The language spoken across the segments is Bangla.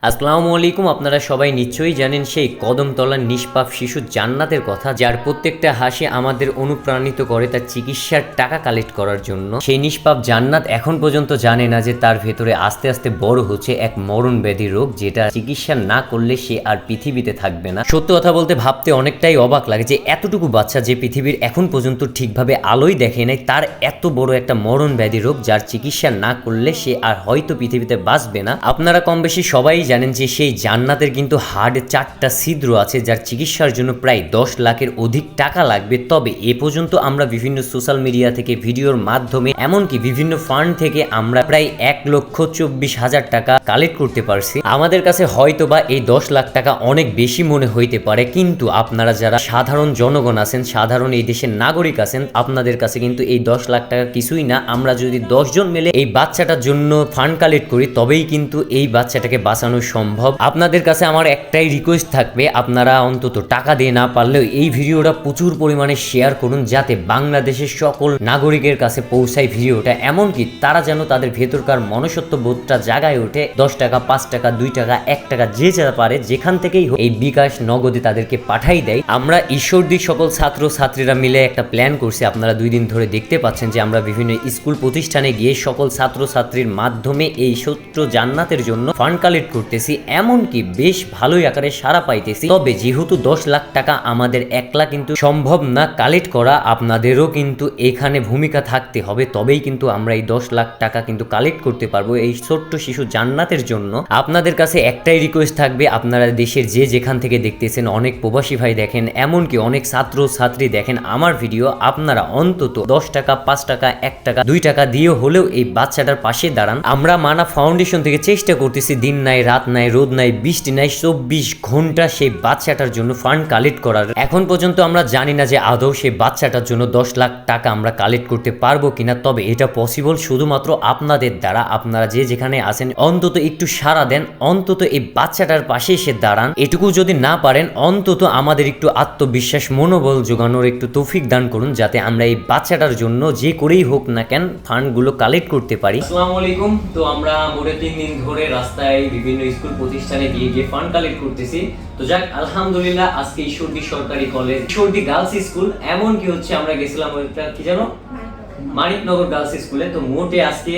আসসালামু আলাইকুম। আপনারা সবাই নিশ্চয়ই জানেন সেই কদমতলার নিষ্পাপ শিশু জান্নাতের কথা, যার প্রত্যেকটা হাসি আমাদের অনুপ্রাণিত করে তার চিকিৎসার টাকা কালেক্ট করার জন্য। সেই নিষ্পাপ জান্নাত এখন পর্যন্ত জানে না যে তার ভেতরে আস্তে আস্তে বড় হচ্ছে এক মরণ ব্যাধি রোগ, যেটা চিকিৎসা না করলে সে আর পৃথিবীতে থাকবে না। সত্য কথা বলতে ভাবতে অনেকটাই অবাক লাগে যে এতটুকু বাচ্চা যে পৃথিবীর এখন পর্যন্ত ঠিকভাবে আলোই দেখে নাই, তার এত বড় একটা মরণ ব্যাধি রোগ যার চিকিৎসা না করলে সে আর হয়তো পৃথিবীতে বাঁচবে না। আপনারা কম বেশি সবাই জানেন যে সেই জান্নাতের কিন্তু হার্টে 4টা ছিদ্র আছে, যার চিকিৎসার জন্য প্রায় 10 লাখের অধিক টাকা লাগবে। তবে এ পর্যন্ত আমরা বিভিন্ন সোশ্যাল মিডিয়া থেকে ভিডিওর মাধ্যমে এমনকি বিভিন্ন ফান্ড থেকে আমরা প্রায় 1,24,000 টাকা কালেক্ট করতে পারছি। আমাদের কাছে হয়তো বা এই 10 লাখ টাকা অনেক বেশি মনে হইতে পারে, কিন্তু আপনারা যারা সাধারণ জনগণ আছেন, সাধারণ এই দেশের নাগরিক আছেন, আপনাদের কাছে কিন্তু এই 10 লাখ টাকা কিছুই না। আমরা যদি 10 জন মিলে এই বাচ্চাটার জন্য ফান্ড কালেক্ট করি তবেই কিন্তু এই বাচ্চাটাকে বাঁচানো সম্ভব। আপনাদের কাছে আমার একটাই রিকোয়েস্ট থাকবে, আপনারা অন্তত টাকা দিয়ে না পারলেও এই ভিডিওটা প্রচুর পরিমাণে শেয়ার করুন, যাতে বাংলাদেশের সকল নাগরিকের কাছে পৌঁছায় ভিডিওটা, এমনকি তারা যেন তাদের ভেতরকার মনুষ্যত্ব বোধটা জাগায় ওঠে। 10 টাকা, 5 টাকা, 2 টাকা, 1 টাকা যে যা পারে যেখান থেকেই এই বিকাশ নগদে তাদেরকে পাঠাই দেয়। আমরা ঈশ্বরদী সকল ছাত্র ছাত্রীরা মিলে একটা প্ল্যান করছি, আপনারা 2 দিন ধরে দেখতে পাচ্ছেন যে আমরা বিভিন্ন স্কুল প্রতিষ্ঠানে গিয়ে সকল ছাত্র ছাত্রীর মাধ্যমে এই ছোট্ট জান্নাতের জন্য ফান্ড কালেক্ট করতেছি, এমনকি বেশ ভালোই আকারে সাড়া পাইতেছি। তবে যেহেতু 10 লাখ টাকা আমাদের একলা কিন্তু সম্ভব না কালেক্ট করা, আপনাদেরও কিন্তু এখানে ভূমিকা থাকতে হবে, তবেই কিন্তু আমরা এই 10 লাখ টাকা কিন্তু কালেক্ট করতে পারবো এই ছোট্ট শিশু জান্নাতের জন্য। আপনাদের কাছে একটাই রিকোয়েস্ট থাকবে, আপনারা দেশের যে যেখান থেকে দেখতেছেন, অনেক প্রবাসী ভাই দেখেন, এমনকি অনেক ছাত্র ছাত্রী দেখেন আমার ভিডিও, আপনারা অন্তত 10 টাকা, 5 টাকা, 1 টাকা, 2 টাকা দিয়ে হলেও এই বাচ্চাটার পাশে দাঁড়ান। আমরা মানা ফাউন্ডেশন থেকে চেষ্টা করতেছি দিন নাই রাত নাই রোদ নাই বৃষ্টি নাই 24 ঘন্টা সেই বাচ্চাটার জন্য ফান্ড কালেক্ট করার। এখন পর্যন্ত আমরা জানি না যে আদৌ সেই বাচ্চাটার জন্য 10 লাখ টাকা আমরা কালেক্ট করতে পারবো কিনা, তবে এটা পসিবল শুধুমাত্র আপনাদের দ্বারা। আপনারা যে যেখানে আছেন অন্তত একটু সাড়া দেন, অন্তত এই বাচ্চাটার পাশে এসে দাঁড়ান। এটুকু যদি না পারেন অন্তত আমাদের একটু আত্মবিশ্বাস মনোবল যোগানোর একটু তৌফিক দান করুন, যাতে আমরা এই বাচ্চাটার জন্য যে করেই হোক না কেন ফান্ডগুলো কালেক্ট করতে পারি। আসসালামু আলাইকুম। তো আমরা মোটে 3 দিন ধরে রাস্তায় বিভিন্ন স্কুল প্রতিষ্ঠানে গিয়ে ফান্ড কালেক্ট করতেছি। তো যাক, আলহামদুলিল্লাহ আজকে ঈশ্বরদী সরকারি কলেজ, ঈশ্বরদী গার্লস স্কুল, এমন কি হচ্ছে আমরা গেছিলাম ওইটা কি জানো, মানিকনগর গার্লস স্কুলে। তো মোটে আজকে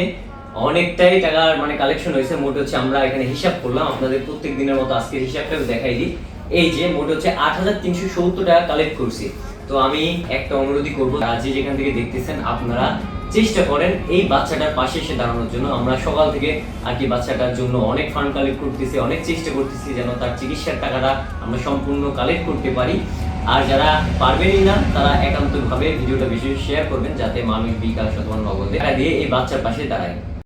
অনেকটাই টাকার মানে কালেকশন হয়েছে। মোটে হচ্ছে আমরা এখানে হিসাব করলাম, আপনাদের প্রত্যেক দিনের মতো আজকে হিসাবটা দেখাই দিই। এই যে মোটে হচ্ছে 8,370 টাকা কালেক্ট করছি। তো আমি একটা অনুরোধই করবো, যে যেখান থেকে দেখতেছেন আপনারা চেষ্টা করেন এই বাচ্চাটার পাশে এসে দাঁড়ানোর জন্য। আমরা সকাল থেকে আর কি বাচ্চাটার জন্য অনেক ফান্ড কালেক্ট করতেছি, অনেক চেষ্টা করতেছি যেন তার চিকিৎসার টাকাটা আমরা সম্পূর্ণ কালেক্ট করতে পারি। আর যারা পারবেনই না তারা একান্তভাবে ভিডিওটা বেশি শেয়ার করবেন, যাতে মানুষ বিকাশ অথবা নগদে টাকা দিয়ে এই বাচ্চার পাশে দাঁড়ায়।